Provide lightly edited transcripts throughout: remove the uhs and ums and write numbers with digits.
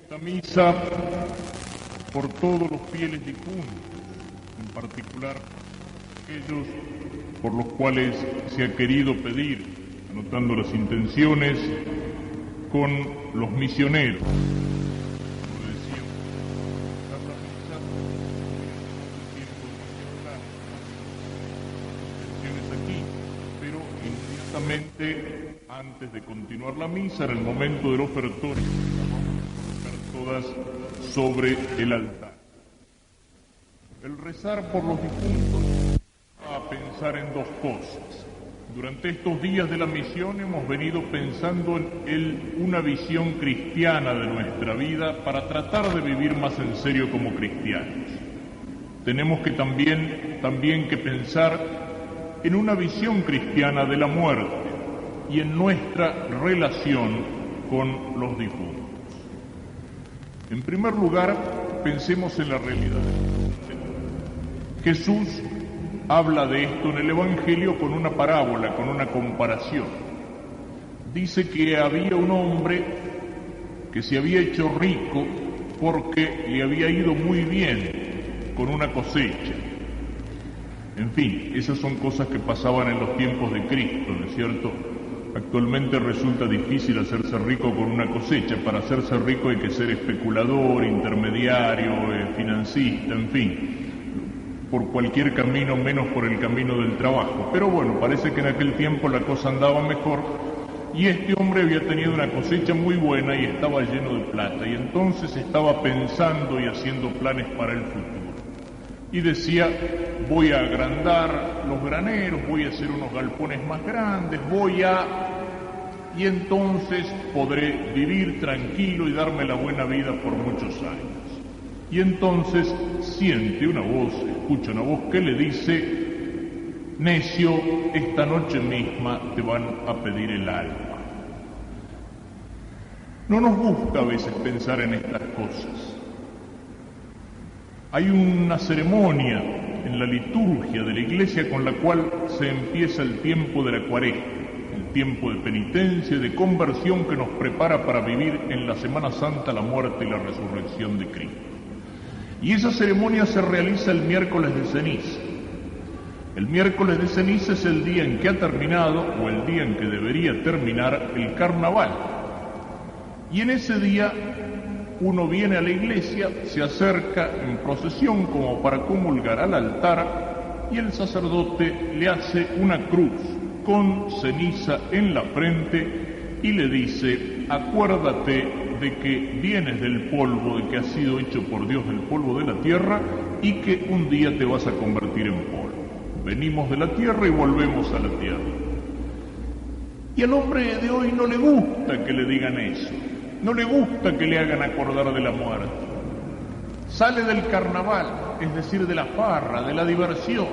esta misa por todos los fieles difuntos, en particular aquellos por los cuales se ha querido pedir, anotando las intenciones, con los misioneros. Como decíamos, dar la misa, intenciones aquí, pero inmediatamente antes de continuar la misa, en el momento del ofertorio, todas sobre el altar. El rezar por los difuntos va a pensar en dos cosas. Durante estos días de la misión hemos venido pensando en una visión cristiana de nuestra vida para tratar de vivir más en serio como cristianos. Tenemos que también que pensar en una visión cristiana de la muerte y en nuestra relación con los difuntos. En primer lugar, pensemos en la realidad. Jesús habla de esto en el Evangelio con una parábola, con una comparación. Dice que había un hombre que se había hecho rico porque le había ido muy bien con una cosecha. En fin, esas son cosas que pasaban en los tiempos de Cristo, ¿no es cierto? Actualmente resulta difícil hacerse rico con una cosecha. Para hacerse rico hay que ser especulador, intermediario, financista, en fin, por cualquier camino menos por el camino del trabajo. Pero bueno, parece que en aquel tiempo la cosa andaba mejor y este hombre había tenido una cosecha muy buena y estaba lleno de plata, y entonces estaba pensando y haciendo planes para el futuro. Y decía, voy a agrandar los graneros, voy a hacer unos galpones más grandes, y entonces podré vivir tranquilo y darme la buena vida por muchos años. Y entonces escucha una voz que le dice, necio, esta noche misma te van a pedir el alma. No nos gusta a veces pensar en estas cosas. Hay una ceremonia en la liturgia de la Iglesia con la cual se empieza el tiempo de la Cuaresma, el tiempo de penitencia y de conversión que nos prepara para vivir en la Semana Santa la muerte y la resurrección de Cristo. Y esa ceremonia se realiza el miércoles de ceniza. El miércoles de ceniza es el día en que ha terminado, o el día en que debería terminar, el carnaval. Y en ese día uno viene a la iglesia, se acerca en procesión como para comulgar al altar, y el sacerdote le hace una cruz con ceniza en la frente y le dice, acuérdate de que vienes del polvo, de que has sido hecho por Dios del polvo de la tierra y que un día te vas a convertir en polvo. Venimos de la tierra y volvemos a la tierra. Y al hombre de hoy no le gusta que le digan eso. No le gusta que le hagan acordar de la muerte. Sale del carnaval, es decir, de la farra, de la diversión,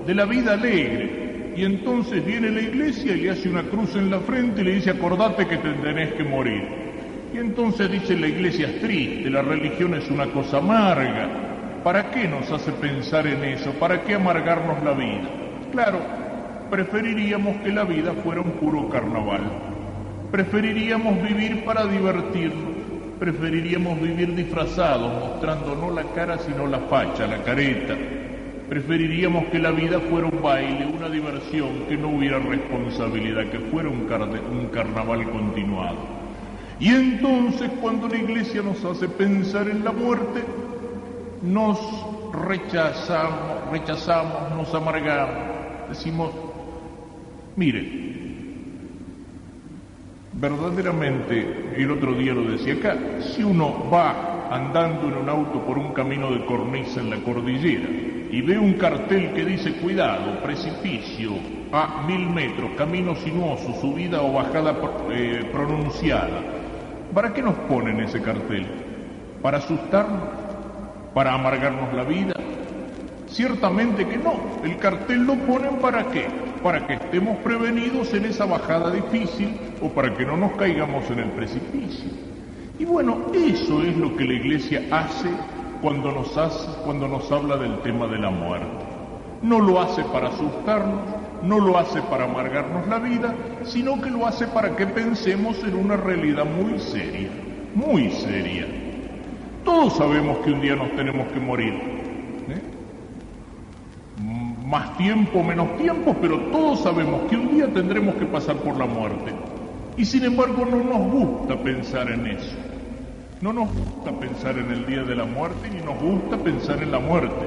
de la vida alegre, y entonces viene la iglesia y le hace una cruz en la frente y le dice, acordate que te tenés que morir. Y entonces dice, la iglesia es triste, la religión es una cosa amarga. ¿Para qué nos hace pensar en eso? ¿Para qué amargarnos la vida? Claro, preferiríamos que la vida fuera un puro carnaval. Preferiríamos vivir para divertirnos, preferiríamos vivir disfrazados, mostrando no la cara sino la facha, la careta. Preferiríamos que la vida fuera un baile, una diversión, que no hubiera responsabilidad, que fuera un carnaval continuado. Y entonces cuando la iglesia nos hace pensar en la muerte, nos rechazamos, nos amargamos, decimos, mire, verdaderamente, el otro día lo decía acá, si uno va andando en un auto por un camino de cornisa en la cordillera y ve un cartel que dice, cuidado, precipicio a 1000 metros, camino sinuoso, subida o bajada pronunciada, ¿para qué nos ponen ese cartel? ¿Para asustarnos? ¿Para amargarnos la vida? Ciertamente que no. El cartel lo ponen ¿para qué? Para que estemos prevenidos en esa bajada difícil o para que no nos caigamos en el precipicio. Y bueno, eso es lo que la Iglesia hace cuando nos habla del tema de la muerte. No lo hace para asustarnos, no lo hace para amargarnos la vida, sino que lo hace para que pensemos en una realidad muy seria, Todos sabemos que un día nos tenemos que morir. Más tiempo, menos tiempo, pero todos sabemos que un día tendremos que pasar por la muerte. Y sin embargo no nos gusta pensar en eso. No nos gusta pensar en el día de la muerte, ni nos gusta pensar en la muerte.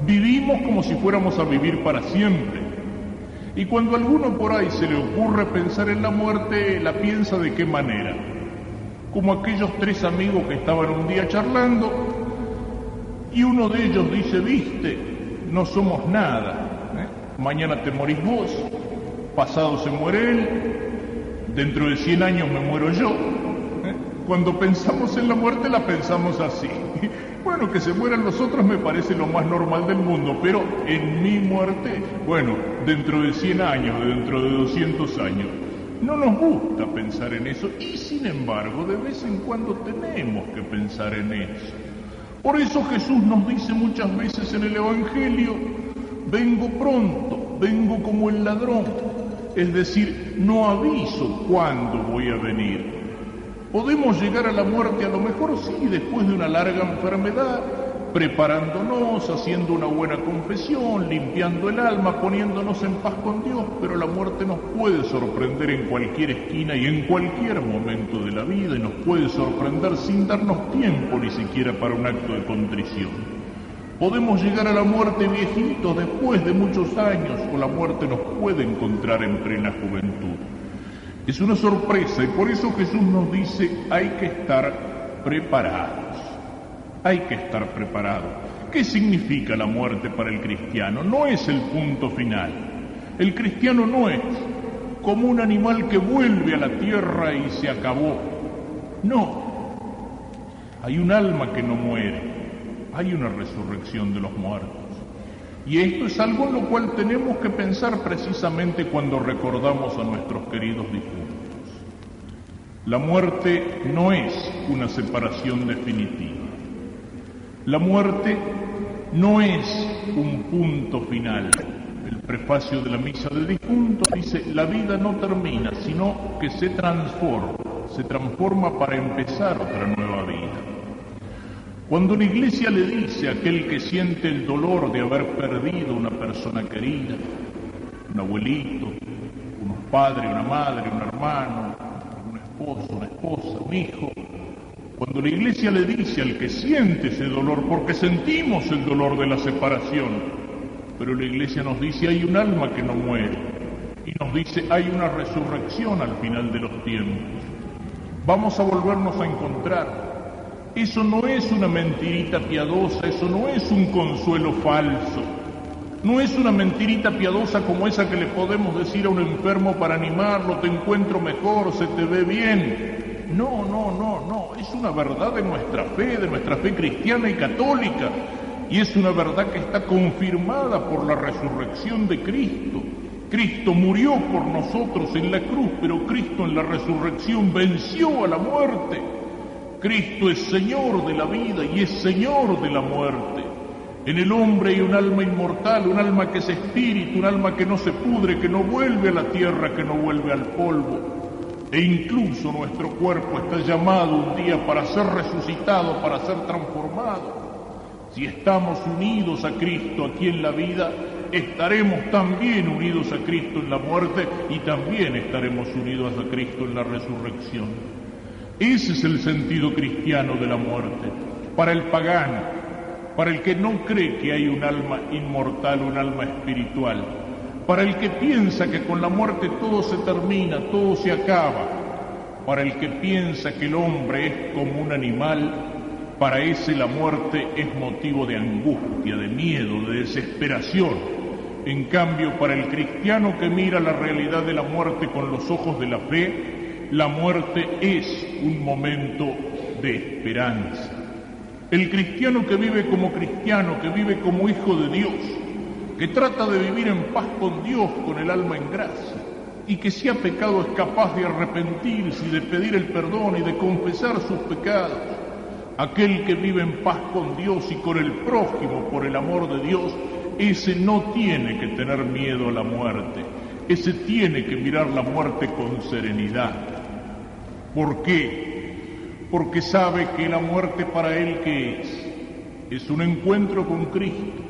Vivimos como si fuéramos a vivir para siempre. Y cuando a alguno por ahí se le ocurre pensar en la muerte, la piensa de qué manera. Como aquellos 3 amigos que estaban un día charlando, y uno de ellos dice, viste, no somos nada. Mañana te morís vos, pasado se muere él, dentro de 100 años me muero yo. Cuando pensamos en la muerte la pensamos así. Bueno, que se mueran los otros me parece lo más normal del mundo, pero en mi muerte, bueno, dentro de 100 años, dentro de 200 años, no nos gusta pensar en eso y sin embargo de vez en cuando tenemos que pensar en eso. Por eso Jesús nos dice muchas veces en el Evangelio, vengo pronto, vengo como el ladrón, es decir, no aviso cuándo voy a venir. Podemos llegar a la muerte a lo mejor sí, después de una larga enfermedad, preparándonos, haciendo una buena confesión, limpiando el alma, poniéndonos en paz con Dios, pero la muerte nos puede sorprender en cualquier esquina y en cualquier momento de la vida, y nos puede sorprender sin darnos tiempo ni siquiera para un acto de contrición. Podemos llegar a la muerte viejitos después de muchos años, o la muerte nos puede encontrar en plena juventud. Es una sorpresa y por eso Jesús nos dice, hay que estar preparados. Hay que estar preparados. ¿Qué significa la muerte para el cristiano? No es el punto final. El cristiano no es como un animal que vuelve a la tierra y se acabó. No. Hay un alma que no muere. Hay una resurrección de los muertos. Y esto es algo en lo cual tenemos que pensar precisamente cuando recordamos a nuestros queridos difuntos. La muerte no es una separación definitiva. La muerte no es un punto final. El prefacio de la misa de difuntos dice, la vida no termina, sino que se transforma para empezar otra nueva vida. Cuando la Iglesia le dice a aquel que siente el dolor de haber perdido una persona querida, un abuelito, unos padres, una madre, un hermano, un esposo, una esposa, un hijo, cuando la Iglesia le dice al que siente ese dolor, porque sentimos el dolor de la separación, pero la Iglesia nos dice hay un alma que no muere, y nos dice hay una resurrección al final de los tiempos. Vamos a volvernos a encontrar. Eso no es una mentirita piadosa, eso no es un consuelo falso, no es una mentirita piadosa como esa que le podemos decir a un enfermo para animarlo, te encuentro mejor, se te ve bien. No, es una verdad de nuestra fe cristiana y católica, y es una verdad que está confirmada por la resurrección de Cristo. Cristo murió por nosotros en la cruz, pero Cristo en la resurrección venció a la muerte. Cristo es Señor de la vida y es Señor de la muerte. En el hombre hay un alma inmortal, un alma que es espíritu, un alma que no se pudre, que no vuelve a la tierra, que no vuelve al polvo. E incluso nuestro cuerpo está llamado un día para ser resucitado, para ser transformado. Si estamos unidos a Cristo aquí en la vida, estaremos también unidos a Cristo en la muerte y también estaremos unidos a Cristo en la resurrección. Ese es el sentido cristiano de la muerte. Para el pagano, para el que no cree que hay un alma inmortal, un alma espiritual, para el que piensa que con la muerte todo se termina, todo se acaba, para el que piensa que el hombre es como un animal, para ese la muerte es motivo de angustia, de miedo, de desesperación. En cambio, para el cristiano que mira la realidad de la muerte con los ojos de la fe, la muerte es un momento de esperanza. El cristiano que vive como cristiano, que vive como hijo de Dios, que trata de vivir en paz con Dios, con el alma en gracia, y que si ha pecado es capaz de arrepentirse y de pedir el perdón y de confesar sus pecados. Aquel que vive en paz con Dios y con el prójimo por el amor de Dios, ese no tiene que tener miedo a la muerte, ese tiene que mirar la muerte con serenidad. ¿Por qué? porque sabe que la muerte para él, ¿qué es? Es un encuentro con Cristo.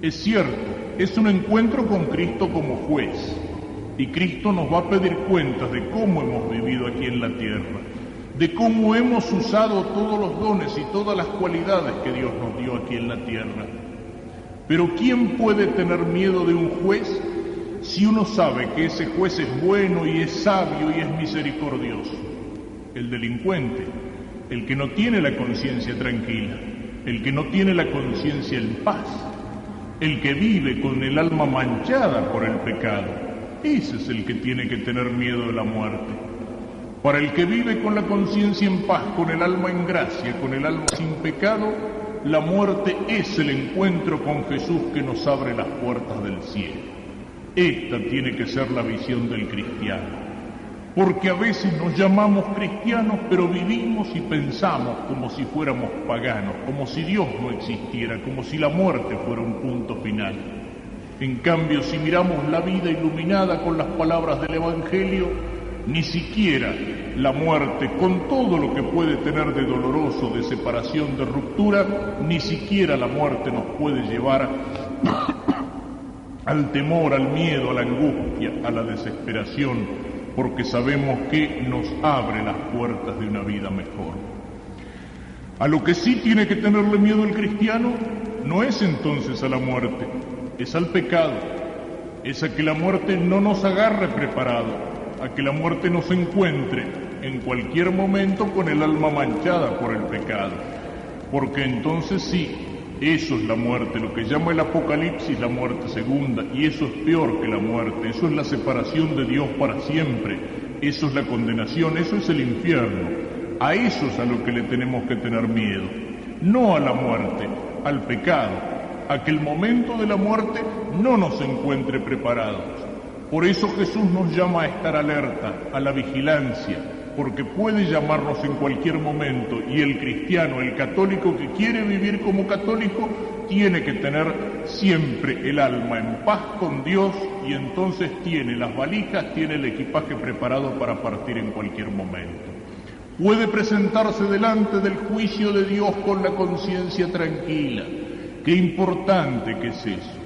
Es cierto, es un encuentro con Cristo como juez, y Cristo nos va a pedir cuentas de cómo hemos vivido aquí en la tierra, de cómo hemos usado todos los dones y todas las cualidades que Dios nos dio aquí en la tierra. Pero ¿quién puede tener miedo de un juez si uno sabe que ese juez es bueno y es sabio y es misericordioso? El delincuente, el que no tiene la conciencia tranquila, el que no tiene la conciencia en paz, el que vive con el alma manchada por el pecado, ese es el que tiene que tener miedo de la muerte. Para el que vive con la conciencia en paz, con el alma en gracia, con el alma sin pecado, la muerte es el encuentro con Jesús que nos abre las puertas del cielo. Esta tiene que ser la visión del cristiano. Porque a veces nos llamamos cristianos, pero vivimos y pensamos como si fuéramos paganos, como si Dios no existiera, como si la muerte fuera un punto final. En cambio, si miramos la vida iluminada con las palabras del Evangelio, ni siquiera la muerte, con todo lo que puede tener de doloroso, de separación, de ruptura, ni siquiera la muerte nos puede llevar al temor, al miedo, a la angustia, a la desesperación, porque sabemos que nos abre las puertas de una vida mejor. A lo que sí tiene que tenerle miedo el cristiano no es entonces a la muerte, es al pecado, es a que la muerte no nos agarre preparado, a que la muerte nos encuentre en cualquier momento con el alma manchada por el pecado, porque entonces sí, eso es la muerte, lo que llama el Apocalipsis la muerte segunda, y eso es peor que la muerte, eso es la separación de Dios para siempre, eso es la condenación, eso es el infierno. A eso es a lo que le tenemos que tener miedo, no a la muerte, al pecado, a que el momento de la muerte no nos encuentre preparados. Por eso Jesús nos llama a estar alerta, a la vigilancia, porque puede llamarnos en cualquier momento, y el cristiano, el católico que quiere vivir como católico, tiene que tener siempre el alma en paz con Dios, y entonces tiene las valijas, tiene el equipaje preparado para partir en cualquier momento. Puede presentarse delante del juicio de Dios con la conciencia tranquila. Qué importante que es eso.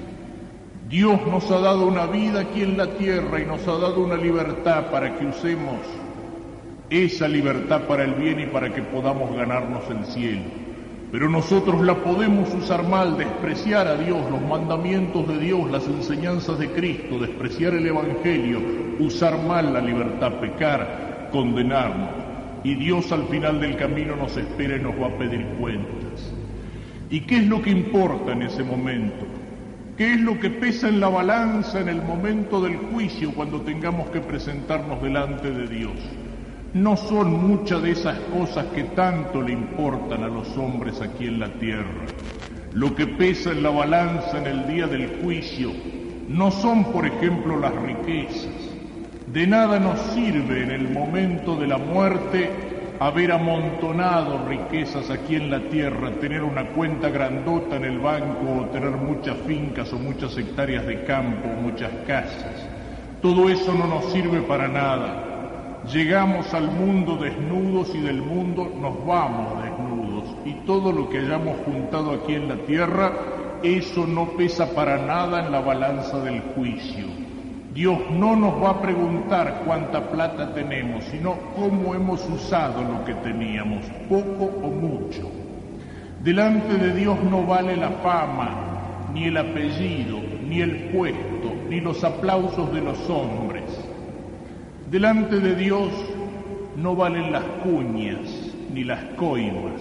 Dios nos ha dado una vida aquí en la tierra y nos ha dado una libertad para que usemos esa libertad para el bien y para que podamos ganarnos el cielo. Pero nosotros la podemos usar mal, despreciar a Dios, los mandamientos de Dios, las enseñanzas de Cristo, despreciar el Evangelio, usar mal la libertad, pecar, condenarnos. Y Dios al final del camino nos espera y nos va a pedir cuentas. ¿Y qué es lo que importa en ese momento? ¿Qué es lo que pesa en la balanza en el momento del juicio cuando tengamos que presentarnos delante de Dios? No son muchas de esas cosas que tanto le importan a los hombres aquí en la tierra. Lo que pesa en la balanza en el día del juicio no son, por ejemplo, las riquezas. De nada nos sirve en el momento de la muerte haber amontonado riquezas aquí en la tierra, tener una cuenta grandota en el banco, o tener muchas fincas o muchas hectáreas de campo, muchas casas. Todo eso no nos sirve para nada. Llegamos al mundo desnudos y del mundo nos vamos desnudos, y todo lo que hayamos juntado aquí en la tierra, eso no pesa para nada en la balanza del juicio. Dios no nos va a preguntar cuánta plata tenemos, sino cómo hemos usado lo que teníamos, poco o mucho. Delante de Dios no vale la fama, ni el apellido, ni el puesto, ni los aplausos de los hombres. Delante de Dios no valen las cuñas ni las coimas.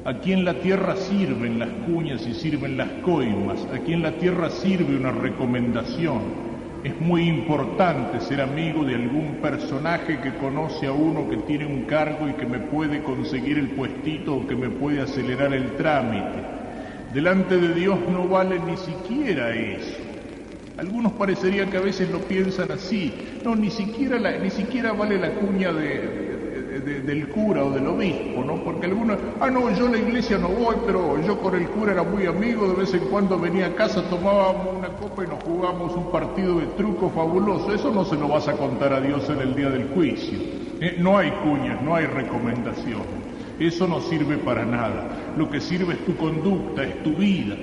Aquí en la tierra sirven las cuñas y sirven las coimas. Aquí en la tierra sirve una recomendación. Es muy importante ser amigo de algún personaje que conoce a uno que tiene un cargo y que me puede conseguir el puestito o que me puede acelerar el trámite. Delante de Dios no vale ni siquiera eso. Algunos parecería que a veces lo piensan así. No, ni siquiera vale la cuña del cura o del obispo, ¿no? Porque algunos, no, yo a la iglesia no voy, pero yo con el cura era muy amigo, de vez en cuando venía a casa, tomábamos una copa y nos jugábamos un partido de truco fabuloso. Eso no se lo vas a contar a Dios en el día del juicio. No hay cuñas, no hay recomendaciones. Eso no sirve para nada. Lo que sirve es tu conducta, es tu vida.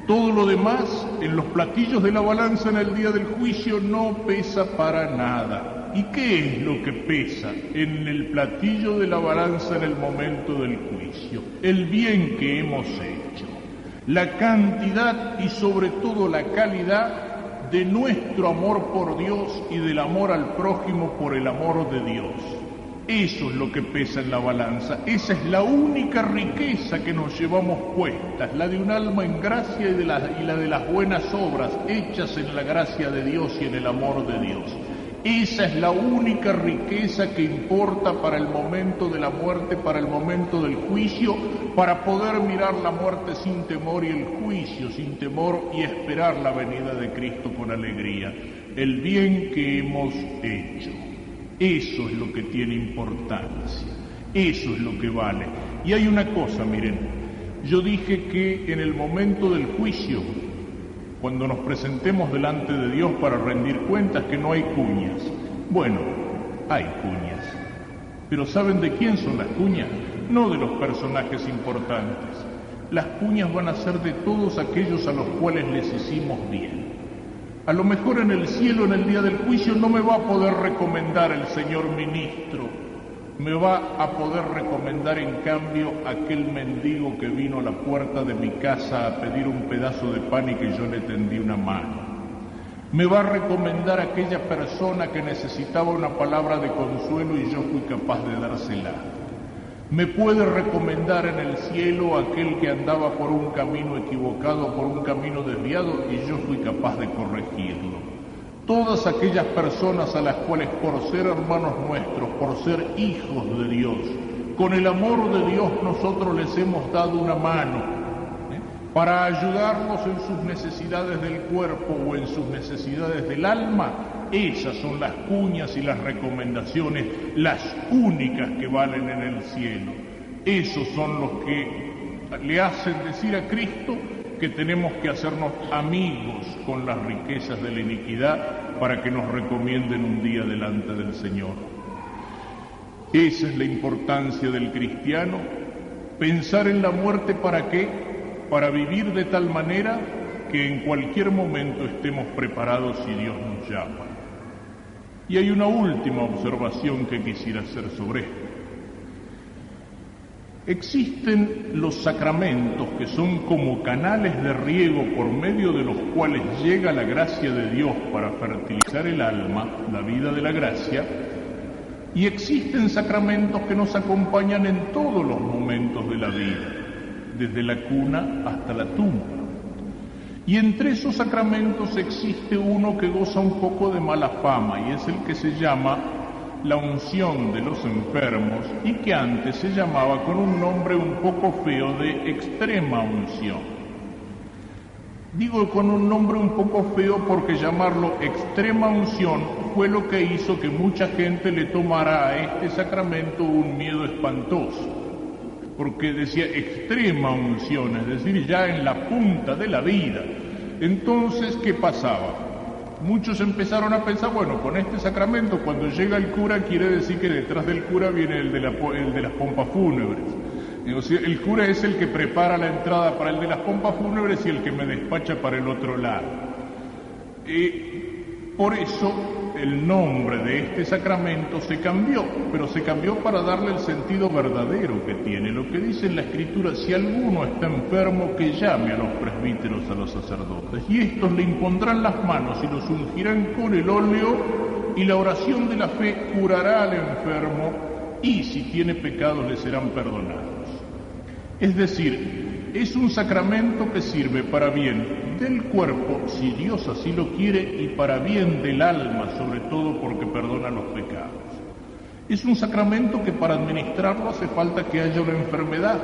Todo lo demás, en los platillos de la balanza en el día del juicio, no pesa para nada. ¿Y qué es lo que pesa en el platillo de la balanza en el momento del juicio? El bien que hemos hecho, la cantidad y sobre todo la calidad de nuestro amor por Dios y del amor al prójimo por el amor de Dios. Eso es lo que pesa en la balanza. Esa es la única riqueza que nos llevamos puestas, la de un alma en gracia y la de las buenas obras hechas en la gracia de Dios y en el amor de Dios. Esa es la única riqueza que importa para el momento de la muerte, para el momento del juicio, para poder mirar la muerte sin temor y el juicio sin temor y esperar la venida de Cristo con alegría. El bien que hemos hecho. Eso es lo que tiene importancia, eso es lo que vale. Y hay una cosa, miren, yo dije que en el momento del juicio, cuando nos presentemos delante de Dios para rendir cuentas, que no hay cuñas. Bueno, hay cuñas, pero ¿saben de quién son las cuñas? No de los personajes importantes. Las cuñas van a ser de todos aquellos a los cuales les hicimos bien. A lo mejor en el cielo, en el día del juicio, no me va a poder recomendar el señor ministro. Me va a poder recomendar, en cambio, aquel mendigo que vino a la puerta de mi casa a pedir un pedazo de pan y que yo le tendí una mano. Me va a recomendar aquella persona que necesitaba una palabra de consuelo y yo fui capaz de dársela. Me puede recomendar en el cielo aquel que andaba por un camino equivocado, por un camino desviado, y yo fui capaz de corregirlo. Todas aquellas personas a las cuales por ser hermanos nuestros, por ser hijos de Dios, con el amor de Dios nosotros les hemos dado una mano, para ayudarlos en sus necesidades del cuerpo o en sus necesidades del alma. Esas son las cuñas y las recomendaciones, las únicas que valen en el cielo. Esos son los que le hacen decir a Cristo que tenemos que hacernos amigos con las riquezas de la iniquidad para que nos recomienden un día delante del Señor. Esa es la importancia del cristiano, pensar en la muerte. ¿Para qué? Para vivir de tal manera que en cualquier momento estemos preparados si Dios nos llama. Y hay una última observación que quisiera hacer sobre esto. Existen los sacramentos que son como canales de riego por medio de los cuales llega la gracia de Dios para fertilizar el alma, la vida de la gracia, y existen sacramentos que nos acompañan en todos los momentos de la vida, desde la cuna hasta la tumba. Y entre esos sacramentos existe uno que goza un poco de mala fama, y es el que se llama la unción de los enfermos, y que antes se llamaba con un nombre un poco feo de extrema unción. Digo con un nombre un poco feo porque llamarlo extrema unción fue lo que hizo que mucha gente le tomara a este sacramento un miedo espantoso, porque decía extrema unción, es decir, ya en la punta de la vida. Entonces, ¿qué pasaba? Muchos empezaron a pensar, bueno, con este sacramento, cuando llega el cura, quiere decir que detrás del cura viene el de las pompas fúnebres. O sea, el cura es el que prepara la entrada para el de las pompas fúnebres y el que me despacha para el otro lado. Por eso el nombre de este sacramento se cambió, pero se cambió para darle el sentido verdadero que tiene. Lo que dice en la Escritura: si alguno está enfermo, que llame a los presbíteros, a los sacerdotes, y estos le impondrán las manos y los ungirán con el óleo, y la oración de la fe curará al enfermo, y si tiene pecados le serán perdonados. Es decir, es un sacramento que sirve para bien del cuerpo, si Dios así lo quiere, y para bien del alma, sobre todo porque perdona los pecados. Es un sacramento que para administrarlo hace falta que haya una enfermedad,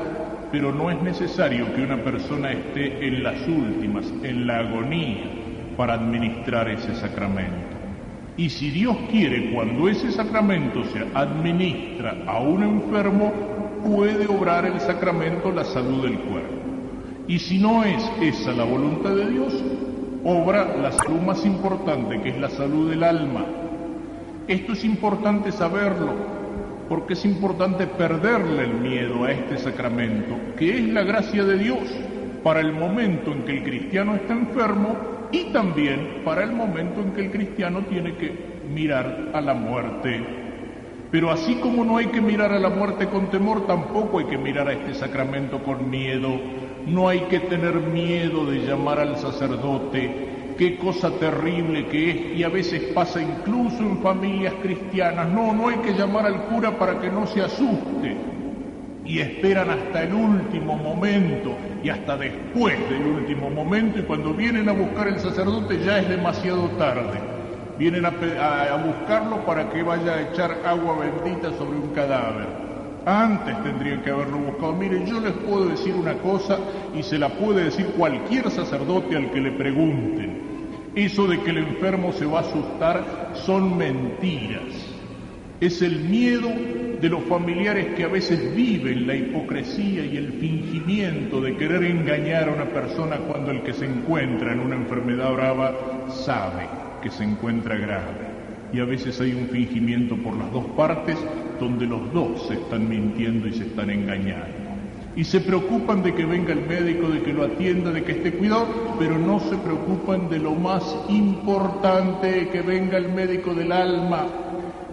pero no es necesario que una persona esté en las últimas, en la agonía, para administrar ese sacramento. Y si Dios quiere, cuando ese sacramento se administra a un enfermo, puede obrar el sacramento la salud del cuerpo. Y si no es esa la voluntad de Dios, obra la salud más importante, que es la salud del alma. Esto es importante saberlo, porque es importante perderle el miedo a este sacramento, que es la gracia de Dios para el momento en que el cristiano está enfermo y también para el momento en que el cristiano tiene que mirar a la muerte. Pero así como no hay que mirar a la muerte con temor, tampoco hay que mirar a este sacramento con miedo. No hay que tener miedo de llamar al sacerdote. Qué cosa terrible que es, y a veces pasa incluso en familias cristianas. No hay que llamar al cura para que no se asuste. Y esperan hasta el último momento, y hasta después del último momento, y cuando vienen a buscar el sacerdote ya es demasiado tarde. Vienen a buscarlo para que vaya a echar agua bendita sobre un cadáver. Antes tendrían que haberlo buscado. Miren, yo les puedo decir una cosa, y se la puede decir cualquier sacerdote al que le pregunten. Eso de que el enfermo se va a asustar son mentiras. Es el miedo de los familiares que a veces viven la hipocresía y el fingimiento de querer engañar a una persona cuando el que se encuentra en una enfermedad brava sabe que se encuentra grave. Y a veces hay un fingimiento por las dos partes donde los dos se están mintiendo y se están engañando. Y se preocupan de que venga el médico, de que lo atienda, de que esté cuidado, pero no se preocupan de lo más importante, que venga el médico del alma.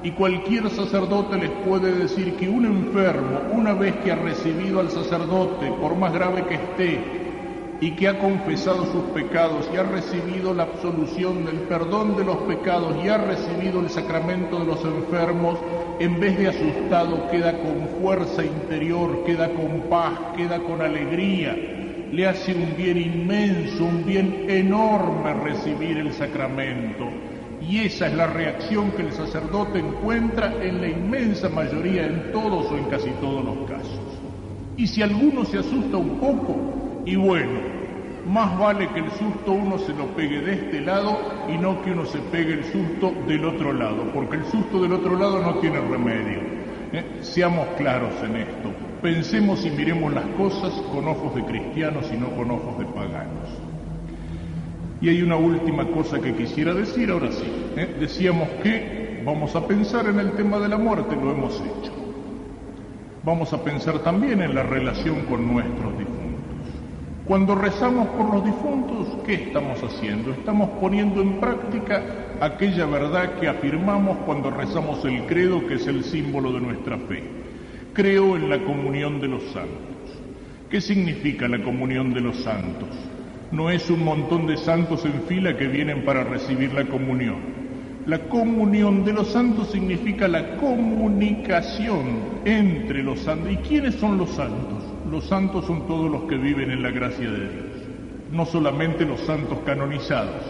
Y cualquier sacerdote les puede decir que un enfermo, una vez que ha recibido al sacerdote, por más grave que esté, y que ha confesado sus pecados, y ha recibido la absolución del perdón de los pecados, y ha recibido el sacramento de los enfermos, en vez de asustado, queda con fuerza interior, queda con paz, queda con alegría. Le hace un bien inmenso, un bien enorme recibir el sacramento. Y esa es la reacción que el sacerdote encuentra en la inmensa mayoría, en todos o en casi todos los casos. Y si alguno se asusta un poco, y bueno, más vale que el susto uno se lo pegue de este lado y no que uno se pegue el susto del otro lado, porque el susto del otro lado no tiene remedio. Seamos claros en esto, pensemos y miremos las cosas con ojos de cristianos y no con ojos de paganos. Y hay una última cosa que quisiera decir, ahora sí. Decíamos que vamos a pensar en el tema de la muerte, lo hemos hecho. Vamos a pensar también en la relación con nuestros difuntos. Cuando rezamos por los difuntos, ¿qué estamos haciendo? Estamos poniendo en práctica aquella verdad que afirmamos cuando rezamos el credo, que es el símbolo de nuestra fe. Creo en la comunión de los santos. ¿Qué significa la comunión de los santos? No es un montón de santos en fila que vienen para recibir la comunión. La comunión de los santos significa la comunicación entre los santos. ¿Y quiénes son los santos? Los santos son todos los que viven en la gracia de Dios. No solamente los santos canonizados,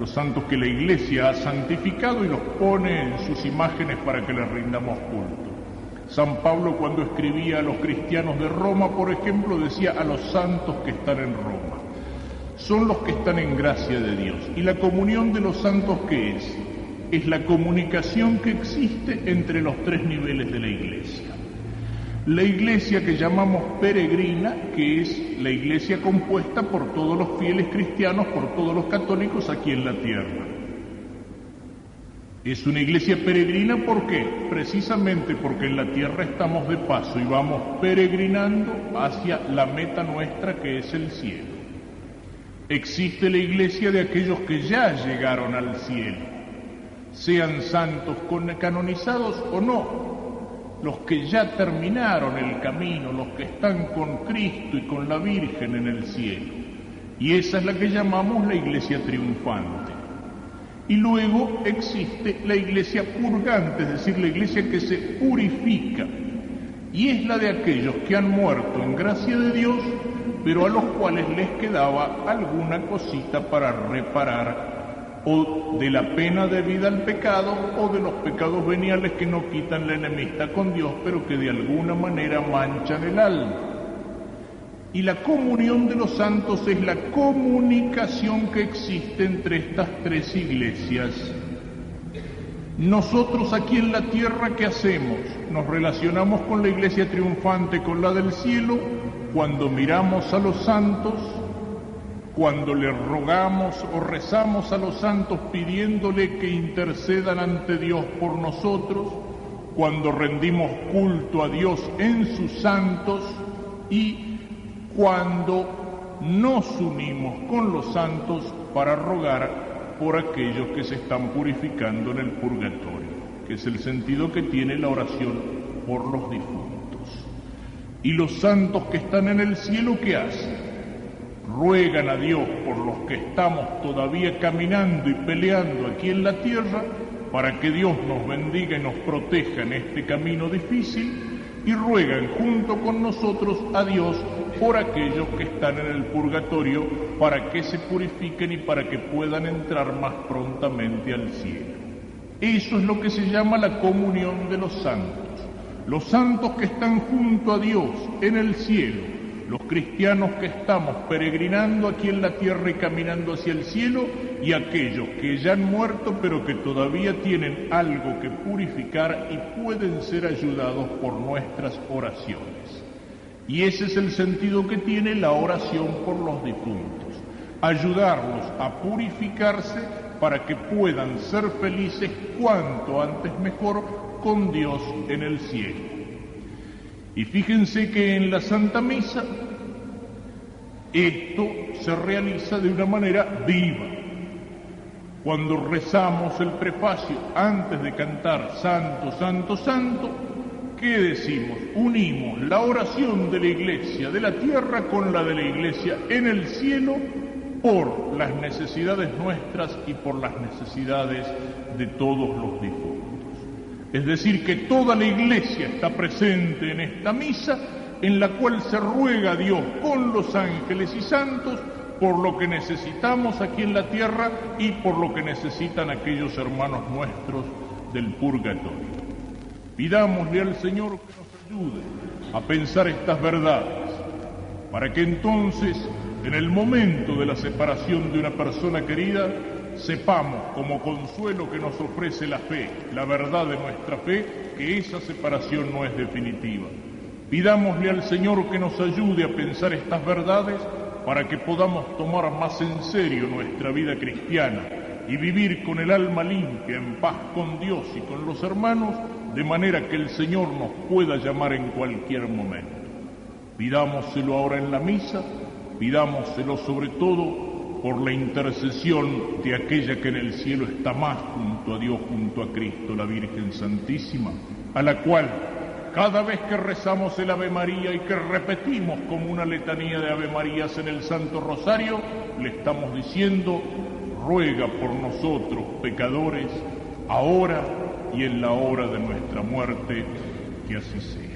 los santos que la Iglesia ha santificado y los pone en sus imágenes para que les rindamos culto. San Pablo, cuando escribía a los cristianos de Roma, por ejemplo, decía a los santos que están en Roma. Son los que están en gracia de Dios. ¿Y la comunión de los santos qué es? Es la comunicación que existe entre los tres niveles de la Iglesia. La Iglesia que llamamos peregrina, que es la Iglesia compuesta por todos los fieles cristianos, por todos los católicos aquí en la tierra. Es una Iglesia peregrina, ¿por qué? Precisamente porque en la tierra estamos de paso y vamos peregrinando hacia la meta nuestra, que es el cielo. Existe la Iglesia de aquellos que ya llegaron al cielo, sean santos canonizados o no, los que ya terminaron el camino, los que están con Cristo y con la Virgen en el cielo. Y esa es la que llamamos la Iglesia triunfante. Y luego existe la Iglesia purgante, es decir, la Iglesia que se purifica. Y es la de aquellos que han muerto en gracia de Dios, pero a los cuales les quedaba alguna cosita para reparar, o de la pena debida al pecado, o de los pecados veniales que no quitan la enemistad con Dios, pero que de alguna manera manchan el alma. Y la comunión de los santos es la comunicación que existe entre estas tres iglesias. Nosotros aquí en la tierra, ¿qué hacemos? Nos relacionamos con la Iglesia triunfante, con la del cielo, cuando miramos a los santos, cuando le rogamos o rezamos a los santos pidiéndole que intercedan ante Dios por nosotros, cuando rendimos culto a Dios en sus santos y cuando nos unimos con los santos para rogar por aquellos que se están purificando en el purgatorio, que es el sentido que tiene la oración por los difuntos. Y los santos que están en el cielo, ¿qué hacen? Ruegan a Dios por los que estamos todavía caminando y peleando aquí en la tierra, para que Dios nos bendiga y nos proteja en este camino difícil, y ruegan junto con nosotros a Dios por aquellos que están en el purgatorio, para que se purifiquen y para que puedan entrar más prontamente al cielo. Eso es lo que se llama la comunión de los santos. Los santos que están junto a Dios en el cielo, los cristianos que estamos peregrinando aquí en la tierra y caminando hacia el cielo, y aquellos que ya han muerto pero que todavía tienen algo que purificar y pueden ser ayudados por nuestras oraciones. Y ese es el sentido que tiene la oración por los difuntos: ayudarlos a purificarse para que puedan ser felices cuanto antes mejor con Dios en el cielo. Y fíjense que en la Santa Misa esto se realiza de una manera viva. Cuando rezamos el prefacio antes de cantar Santo, Santo, Santo, ¿qué decimos? Unimos la oración de la Iglesia de la tierra con la de la Iglesia en el cielo por las necesidades nuestras y por las necesidades de todos los difuntos. Es decir, que toda la Iglesia está presente en esta misa, en la cual se ruega a Dios con los ángeles y santos por lo que necesitamos aquí en la tierra y por lo que necesitan aquellos hermanos nuestros del purgatorio. Pidámosle al Señor que nos ayude a pensar estas verdades, para que entonces, en el momento de la separación de una persona querida, sepamos, como consuelo que nos ofrece la fe, la verdad de nuestra fe, que esa separación no es definitiva. Pidámosle al Señor que nos ayude a pensar estas verdades para que podamos tomar más en serio nuestra vida cristiana y vivir con el alma limpia, en paz con Dios y con los hermanos, de manera que el Señor nos pueda llamar en cualquier momento. Pidámoselo ahora en la misa, pidámoselo sobre todo por la intercesión de aquella que en el cielo está más junto a Dios, junto a Cristo, la Virgen Santísima, a la cual cada vez que rezamos el Ave María y que repetimos como una letanía de Ave Marías en el Santo Rosario, le estamos diciendo: ruega por nosotros pecadores, ahora y en la hora de nuestra muerte, que así sea.